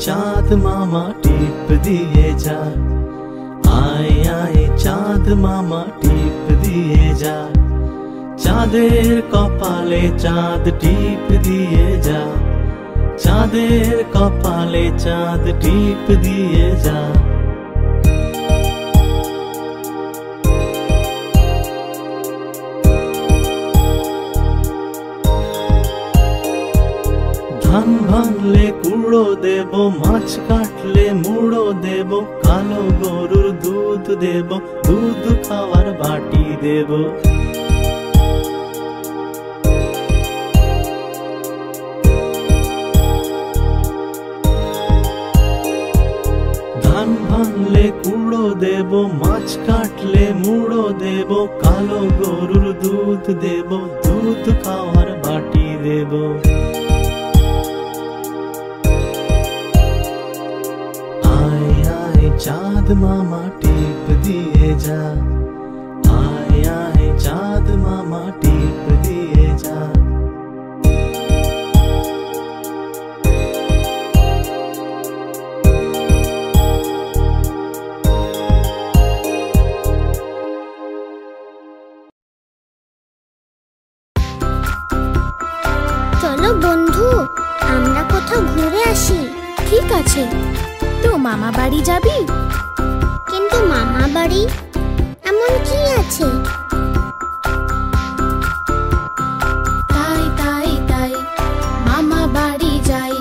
চাঁদ মামা টিপ দিয়ে যা, আয় আয় চাঁদ মামা টিপ দিয়ে যা, চাঁদের কপালে চাঁদ টিপ দিয়ে যা, চাঁদের কপালে চাঁদ টিপ দিয়ে যা। ধান ভাঙলে কুড়ো দেব, মাছ কাটলে মুড়ো দেব, কালো গরুর দুধ দেব, দুধ খাওয়ার বাটি দেব। ধান ভাঙলে কুড়ো দেব, মাছ কাটলে মুড়ো দেব, কালো গরুর দুধ দেব, দুধ খাওয়ার বাটি দেব। চাঁদ মামা টিপ দিয়ে যা, আয় আয় চাঁদ মামা টিপ দিয়ে যা। চলো বন্ধু, আমরা কোথাও ঘুরে আসি। ঠিক আছে, তো মামা বাড়ি যাবি? কিন্তু মামা বাড়ি এমন কি আছে? তাই তাই তাই মামা বাড়ি যাই,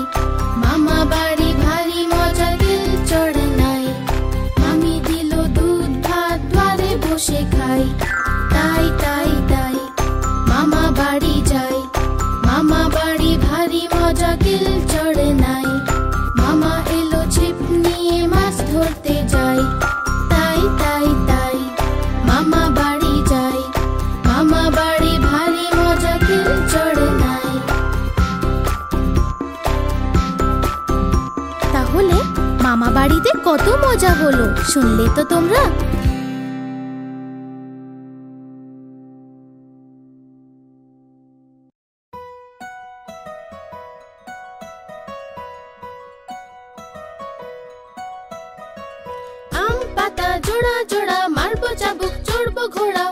মামা বাড়ি ভারী মজা, দিল চড়ে নাই। মামি দিল দুধ ভাত, দ্বারে বসে খাই। তাই তাই তাই মামা বাড়ি যাই, মামা বাড়ি ভারী মজা, দিল চড়ে নাই। মামা এলো ছিপ নিয়ে, মাছ ধরতে যাই। তাই তাই তাই মামা বাড়ি যাই, মামা বাড়ি ভারী মজা, দিল চড়ে নাই। তাহলে মামা বাড়িতে কত মজা হলো, শুনলে তো তোমরা? আম পাতা জোড়া জোড়া, মারবো চাবুক, চড়বো ঘোড়া।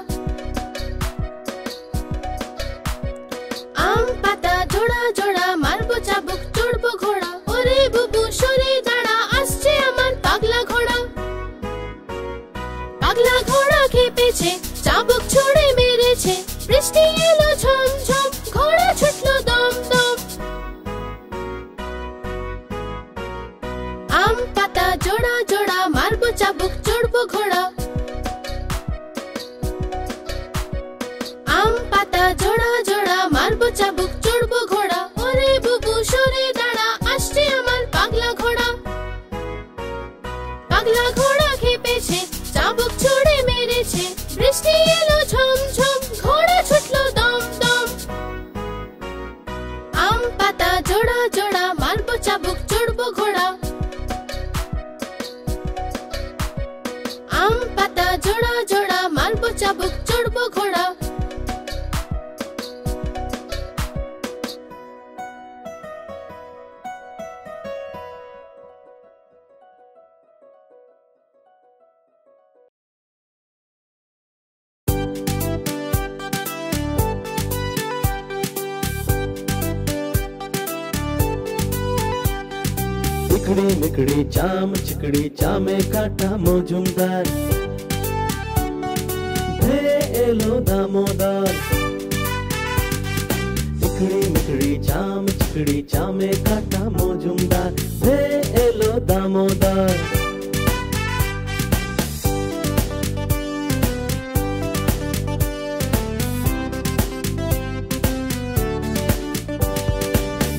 আম পাতা জোড়া জোড়া, মারবো চাবুক, চড়বো ঘোড়া। ওরে বুবু সরে দাঁড়া, আসছে আমার পাগলা ঘোড়া। পাগলা ঘোড়া খেপেছে, চাবুক ছুড়ে মেরেছে। বৃষ্টি এলো ঝম ঝম, ঘোড়া ছুটলো দম দম। আম পাতা জোড়া জোড়া, মারবো চাবুক, চড়বো ঘোড়া। আম পাতা জোড়া জোড়া, মারবো চাবুক, চড়বো ঘোড়া। ওরে বুবু সরে দাঁড়া, আসছে আমার পাগলা ঘোড়া। পাগলা ঘোড়া খেপেছে, চাবুক ছুড়ে মেরেছে। বৃষ্টি এলো ঝম ঝম, ঘোড়া ছুটলো দম দম। আম পাতা জোড়া জোড়া, মারবো চাবুক, চড়বো ঘোড়া। আম পাতা জোড়া জোড়া, মারবো চাবুক, চড়বো ঘোড়া। चिकड़ी मिकड़ी चाम, चिकड़ी चामे काटा मजुमदार, भे एलो दामोदर। चिकड़ी मिकड़ी चाम, चिकड़ी चामे काटा मजुमदार, भे एलो दामोदर।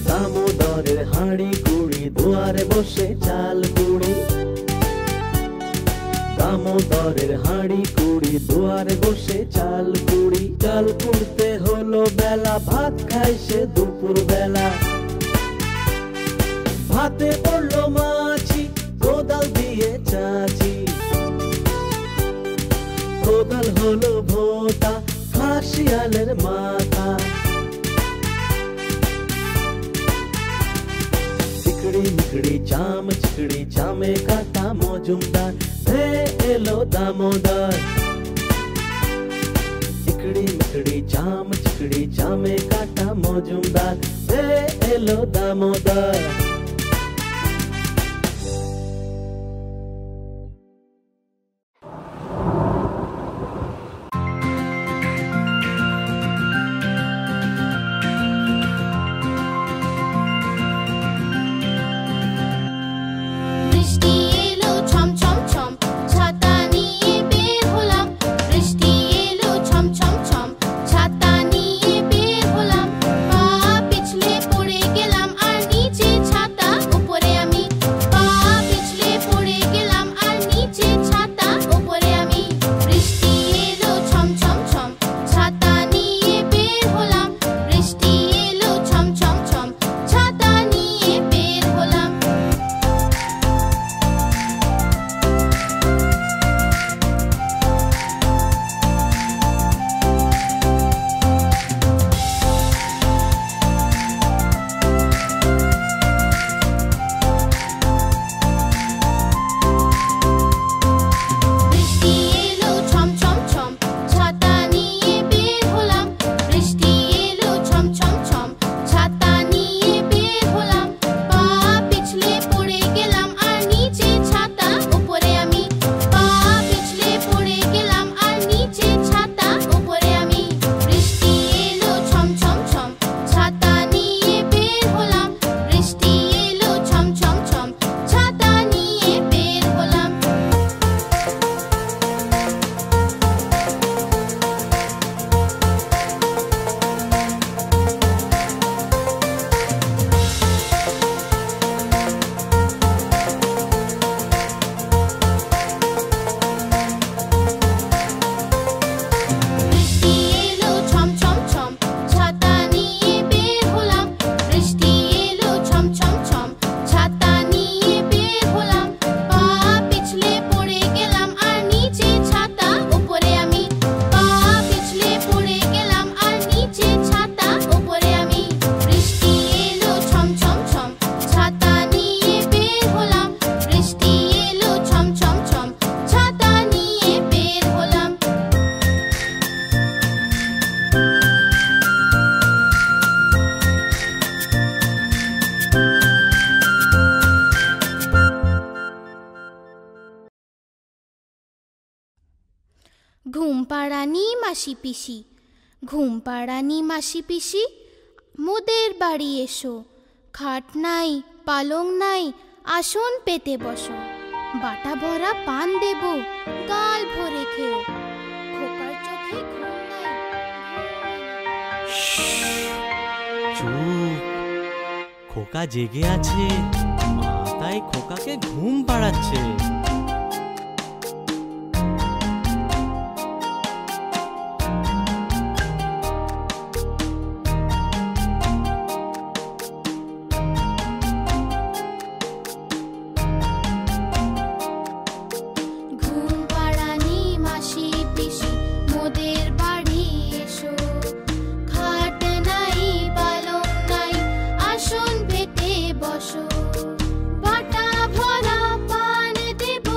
দামোদরের হাঁড়ি কুড়ি, দুয়ারে বসে চাল কুড়ি। দামোদরের হাঁড়ি কুড়ি, দুয়ারে বসে চাল কুড়ি। চাল কুড়তে হলো বেলা, ভাত খাই সে দুপুর বেলা। ভাতে পড়লো মাছি, কোদাল দিয়ে চাচি। কোদাল হলো ভোঁতা, খাসিয়ালের মাথা। চিকড়ি মিকড়ি চামে কাটা মজুমদার, হে এলো দামোদর। চিকড়ি মিকড়ি চামে কাটা মজুমদার, হে এলো দামোদর। ঘুমপাড়ানি মাসি পিসি, ঘুমপাড়ানি মাসি পিসি, মোদের বাড়ি এসো। খাট নাই পালং নাই, আসন পেতে বসো। বাটা ভরা পান দেব, গাল ভরে খেও। খোকার চোখে ঘুম নাই। চুপ, খোকা জেগে আছে, মা তাই খোকাকে ঘুম পাড়াচ্ছে। বাটা ভরা পান দেব,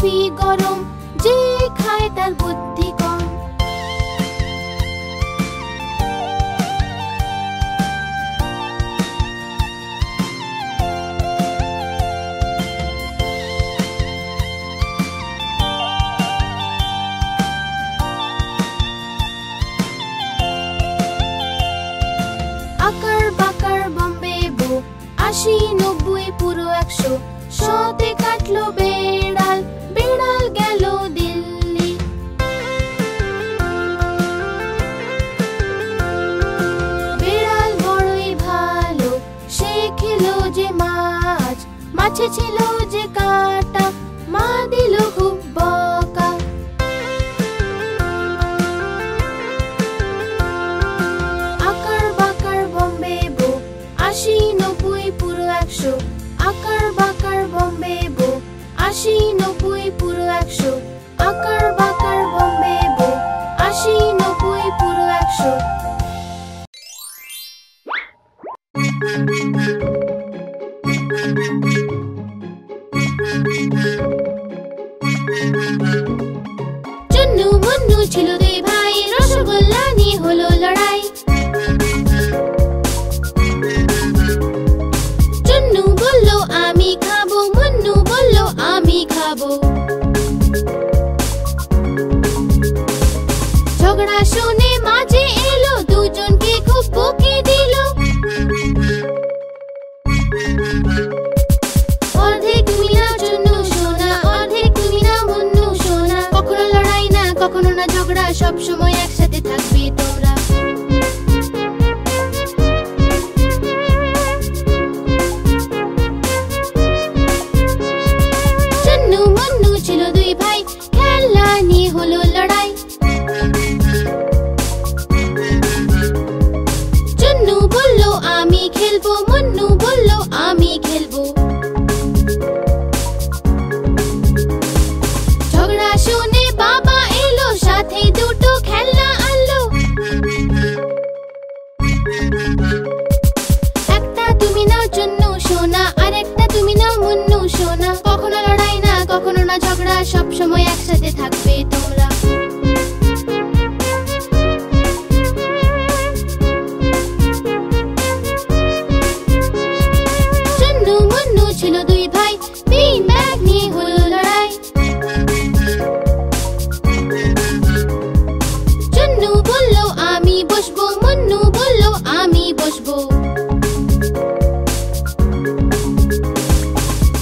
কফি গরম, যে খায় তার বুদ্ধি কম। আকার বাকার বম্বে বো, ৮০, ৯০, পুরো ১০০, ১০০তে কাটলো বেড়াল, বেড়াল গেল দিল্লি। বেড়াল বড়ই ভালো, সে খেলো যে মাছ, মাছে ছিল যে কাঁটা, মা দিল খুব বকা। আকার বাকার বম্বে বো, ৮০, ৯০, পুরো ১০০, আকার বাকার বম্বে বো, ৮০, ৯০, পুরো ১০০, আকার বাকার বম্বে বো, ৮০, ৯০, পুরো ১০০। চুন্নু মুন্নু ছিল দুই ভাই, রসগোল্লা নিয়ে হলো লড়াই। চুন্নু বলল আমি খাবো, মুন্নু বলল আমি খাবো। ঝগড়া শুনে মাঝে এলো, দুজনকে খুব বকে দিল। অর্ধেক তুমি না চুন্নু সোনা, অর্ধেক তুমি না মুন্নু সোনা, কখনো লড়াই না কখনো না ঝগড়া, সব সময় একসাথে থাকবে তোমরা। চুন্নু মুন্নু ছিল দুই ভাই, খেলনা নিয়ে হলো লড়াই। চুন্নু বলল আমি খেলবো, মুন্নু বলল আমি খেলবো। ঝগড়া শুনে বাবা এলো, সাথে দুটো খেলনা আনলো। একটা তুমি নাও চুন্নু সোনা, আর একটা তুমি নাও মুন্নু সোনা, কখনো লড়াই না কখনো না ঝগড়া, সব সময় একসাথে থাকবে তোমরা। চুন্নু মুন্নু ছিল দুই ভাই, বিন ব্যাগ নিয়ে হলো লড়াই। চুন্নু বলল আমি বসবো, মুন্নু বলল আমি বসবো।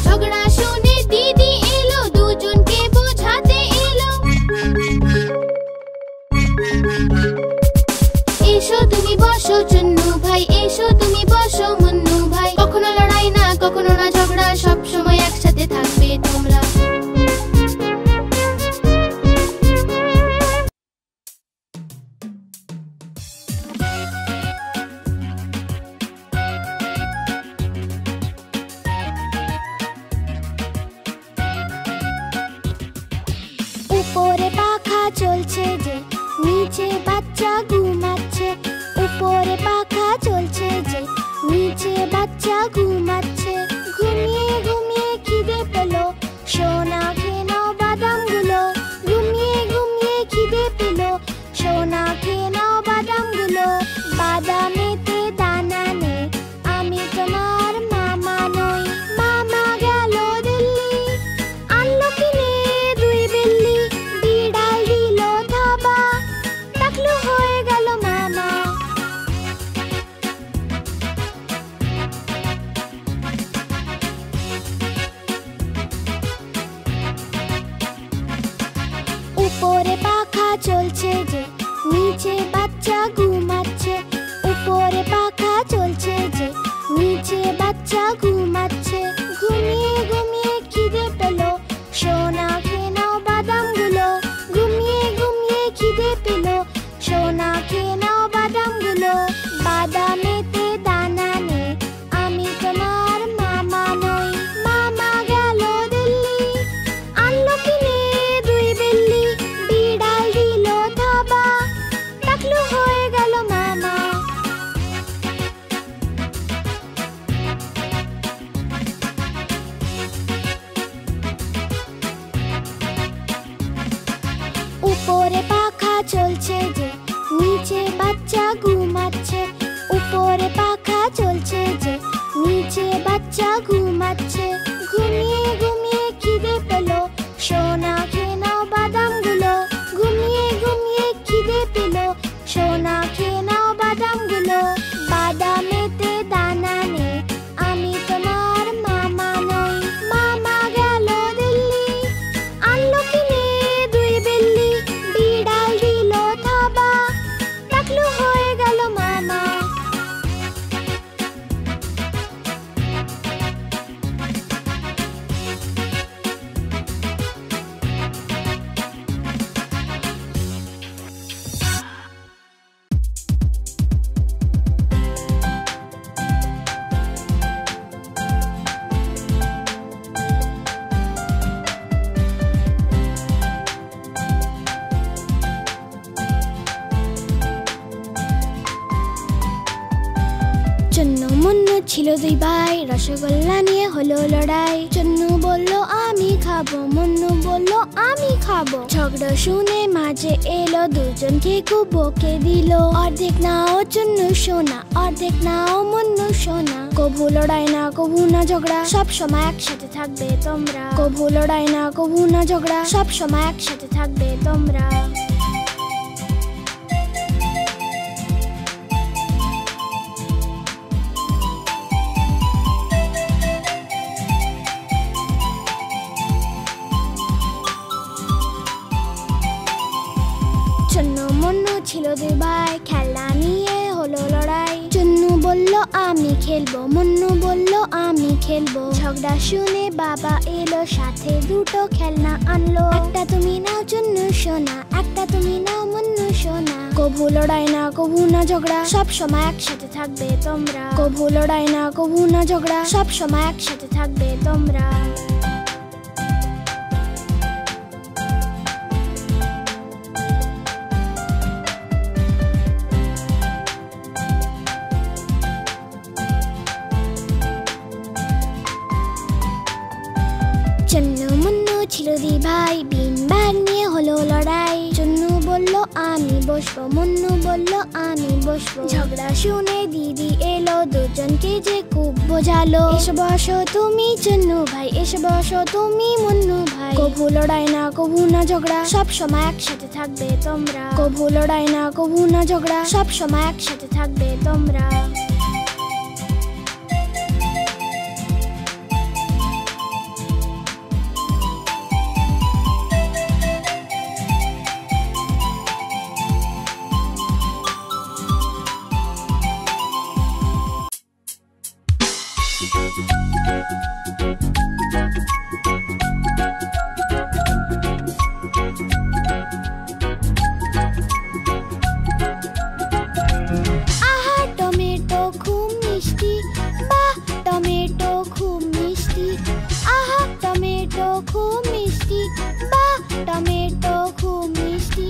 ঝগড়া শুনে দিদি এলো, দুজনকে বোঝাতে এলো। এসো তুমি বসো চুন্নু ভাই, এসো তুমি বসো মুন্নু ভাই, কখনো লড়াই না কখনো না ঝগড়া, সব সময় একসাথে থাকবে তোমরা। উপরে পাখা চলছে যে, নিচে বাচ্চা ঘুমাচ্ছে। উপরে পাখা চলছে যে, নিচে বাচ্চা ঘুমাচ্ছে। ঘুমিয়ে ঘুমিয়ে খিদে পেলো, সোনা খেয়ে নাও বাদামগুলো। ঘুমিয়ে ঘুমিয়ে খিদে পেলো, সোনা খেয়ে নাও বাদামগুলো। বাদামেতে দানা নেই, আমি তোমার মামা নই। মামা গেল দিল্লি, আনলো কিনে দুই বিল্লি। বিড়াল দিল থাবা, টাকলু হয়ে গেল মামা। উপরে পাখা চলছে যে, নিচে বাচ্চা ঘুমাচ্ছে। উপরে পাখা চলছে যে, নিচে বাচ্চা ঘুমাচ্ছে। ঘুমিয়ে ঘুমিয়ে খিদে পেলো, সোনা খেয়ে নাও বাদামগুলো। ঘুমিয়ে ঘুমিয়ে খিদে পেলো, সোনা খেয়ে নাও বাদামগুলো। বাদামেতে দানা নেই, আমি তোমার মামা নই। মামা গেল দিল্লি, আনলো কিনে দুই বিল্লি। বিড়াল দিল থাবা, টাকলু হয়ে গেল মামা। ছিল দুই ভাই, রসগোল্লা নিয়ে হলো লড়াই। চুন্নু বলল আমি খাবো, মুন্নু বলল আমি খাবো। ঝগড়া শুনে মাঝে এলো, দুজনকে খুব বকে দিল। অর্ধেক নাও চুন্নু সোনা, অর্ধেক নাও মুন্নু সোনা। কভু লড়াই না কভু না ঝগড়া, সব সময় একসাথে থাকবে তোমরা। কভু লড়াই না কভু না ঝগড়া, সব সময় একসাথে থাকবে তোমরা। চুন্নু মুন্নু ছিল দুই ভাই, খেলনা নিয়ে হলো লড়াই। চুন্নু বলল আমি খেলবো, মুন্নু বলল আমি খেলবো। ঝগড়া শুনে বাবা এলো, সাথে দুটো খেলনা আনলো। একটা তুমি নাও চুন্নু সোনা, একটা তুমি নাও মুন্নু সোনা। কভু লড়াই না কভু না ঝগড়া, সব সময় একসাথে থাকবে তোমরা। কভু লড়াই না কভু না ঝগড়া, সব সময় একসাথে থাকবে তোমরা। চুন্নু মুন্নু ছিল দুই ভাই, বিন ব্যাগ নিয়ে হলো লড়াই। চুন্নু বলল আমি বসবো, মুন্নু বলল আমি বসবো। ঝগড়া শুনে দিদি এলো, দুজনকে যে খুব বোঝালো। এসে বসো তুমি চুন্নু ভাই, এসে বসো তুমি মুন্নু ভাই। কভু লড়াই না কভু না ঝগড়া, সব সময় একসাথে থাকবে তোমরা। কভু লড়াই না কভু না ঝগড়া, সব সময় একসাথে থাকবে তোমরা। আহা টমেটো খুব মিষ্টি, বাহ টমেটো খুব মিষ্টি। আহা টমেটো খুব মিষ্টি, বাহ টমেটো খুব মিষ্টি।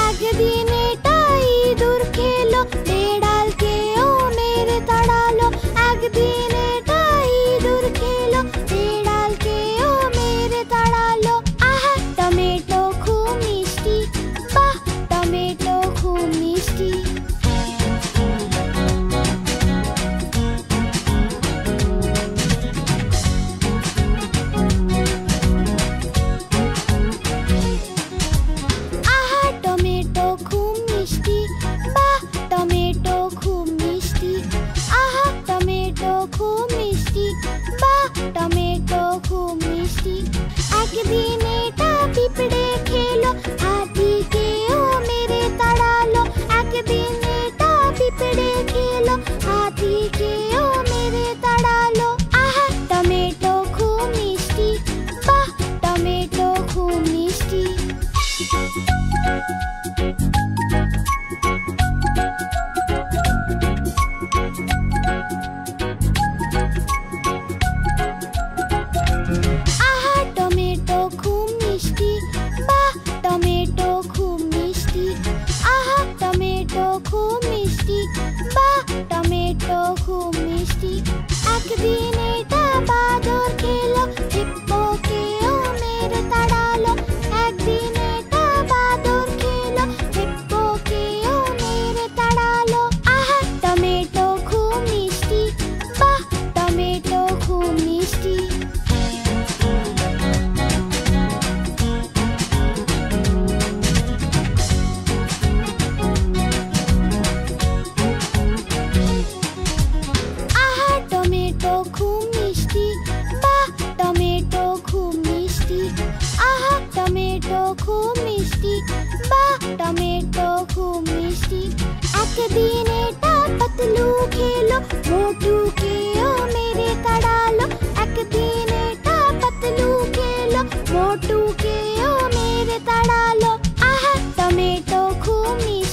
একদিন এটা ইঁদুর খেলো, বেড়ালকেও মেরে তাড়ালো। একদিন এটা ইঁদুর খেলো, বেড়ালকেও মেরে তাড়ালো। আহা টমেটো খুব মিষ্টি, বাহ টমেটো খুব মিষ্টি। আহা টমেটো খুব মিষ্টি, বাহ টমেটো খুব মিষ্টি। আহা টমেটো খুব মিষ্টি, বাহ টমেটো খুব মিষ্টি। একদিন এটা পিঁপড়ে খেলো, হাতিকেও মেরে তাড়ালো। একদিন এটা পিঁপড়ে খেলো, হাতিকেও মেরে তাড়ালো। আহা টমেটো খুব মিষ্টি, বাহ টমেটো খুব মিষ্টি। আহা টমেটো খুব মিষ্টি, বাহ টমেটো খুব মিষ্টি। আহা টমেটো খুব মিষ্টি, বাহ টমেটো খুব মিষ্টি। একদিন এটা বাদর খেলো, হিপ্পোকেও মেরে তাড়ালো। একদিন এটা বাদর খেলো, হিপ্পোকেও মেরে তাড়ালো। আহা টমেটো খুব মিষ্টি, বাহ টমেটো খুব মিষ্টি। আহা টমেটো খুব মিষ্টি, বাহ টমেটো খুব মিষ্টি। আহা টমেটো খুব মিষ্টি, বাহ টমেটো খুব মিষ্টি। একদিন এটা পাতলু খেলো, মোটুকেও মেরে তাড়ালো। একদিন এটা পাতলু খেলো, মোটুকেও মেরে তাড়ালো। আহা টমেটো খুব মিষ্টি।